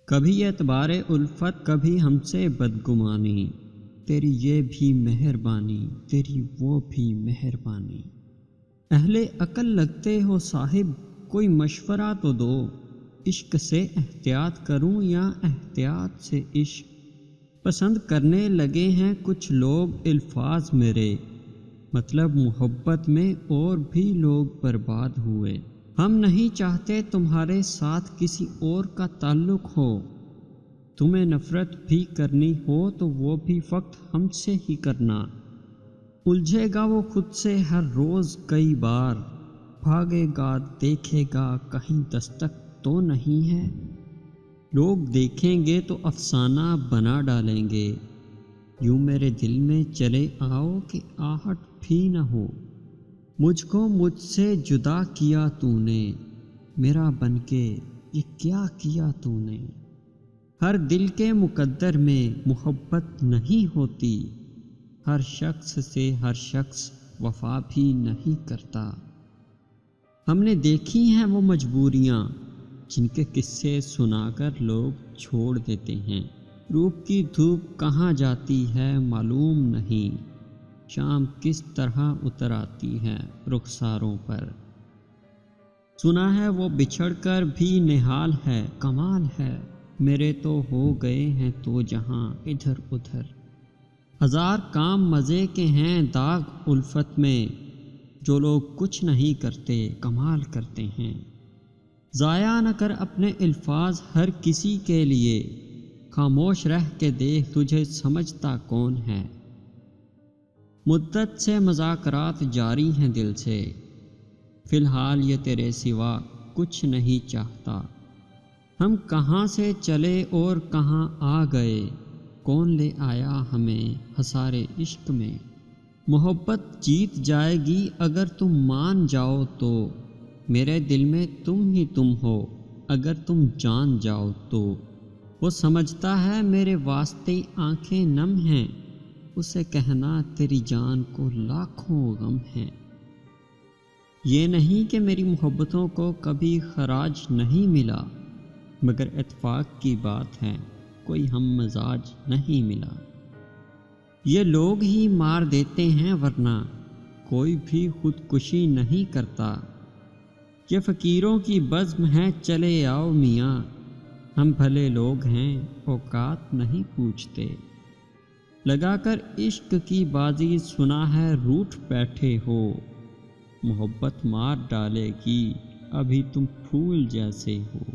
کبھی اعتبار الفت، کبھی ہم سے بدگمانی، تیری یہ بھی مہربانی، تیری وہ بھی مہربانی۔ اہل عقل لگتے ہو صاحب، کوئی مشورہ تو دو، عشق سے احتیاط کروں یا احتیاط سے عشق؟ پسند کرنے لگے ہیں کچھ لوگ الفاظ میرے، مطلب محبت میں اور بھی لوگ برباد ہوئے۔ ہم نہیں چاہتے تمہارے ساتھ کسی اور کا تعلق ہو، تمہیں نفرت بھی کرنی ہو تو وہ بھی فقط ہم سے ہی کرنا۔ الجھے گا وہ خود سے ہر روز کئی بار، بھاگے گا دیکھے گا کہیں دستک تو نہیں ہے۔ لوگ دیکھیں گے تو افسانہ بنا ڈالیں گے، یوں میرے دل میں چلے آؤ کہ آہٹ بھی نہ ہو۔ مجھ کو مجھ سے جدا کیا تو نے، میرا بن کے یہ کیا کیا تو نے۔ ہر دل کے مقدر میں محبت نہیں ہوتی، ہر شخص سے ہر شخص وفا بھی نہیں کرتا۔ ہم نے دیکھی ہیں وہ مجبوریاں جن کے قصے سنا کر لوگ چھوڑ دیتے ہیں۔ روپ کی دھوپ کہاں جاتی ہے معلوم نہیں، شام کس طرح اتر آتی ہے رخساروں پر۔ سنا ہے وہ بچھڑ کر بھی نہال ہے، کمال ہے میرے تو ہو گئے ہیں تو جہاں ادھر ادھر۔ ہزار کام مزے کے ہیں داغ الفت میں، جو لوگ کچھ نہیں کرتے کمال کرتے ہیں۔ ضائع نہ کر اپنے الفاظ ہر کسی کے لیے، خاموش رہ کے دیکھ تجھے سمجھتا کون ہے۔ مدت سے مذاکرات جاری ہیں دل سے، فی الحال یہ تیرے سوا کچھ نہیں چاہتا۔ ہم کہاں سے چلے اور کہاں آ گئے، کون لے آیا ہمیں حصارِ عشق میں۔ محبت جیت جائے گی اگر تم مان جاؤ تو، میرے دل میں تم ہی تم ہو اگر تم جان جاؤ تو۔ وہ سمجھتا ہے میرے واسطے آنکھیں نم ہیں، اسے کہنا تیری جان کو لاکھوں غم ہیں۔ یہ نہیں کہ میری محبتوں کو کبھی خراج نہیں ملا، مگر اتفاق کی بات ہے کوئی ہم مزاج نہیں ملا۔ یہ لوگ ہی مار دیتے ہیں ورنہ کوئی بھی خودکشی نہیں کرتا۔ یہ فقیروں کی بزم ہے چلے آؤ میاں، ہم بھلے لوگ ہیں اوقات نہیں پوچھتے۔ لگا کر عشق کی بازی سنا ہے روٹھ بیٹھے ہو، محبت مار ڈالے گی ابھی تم پھول جیسے ہو۔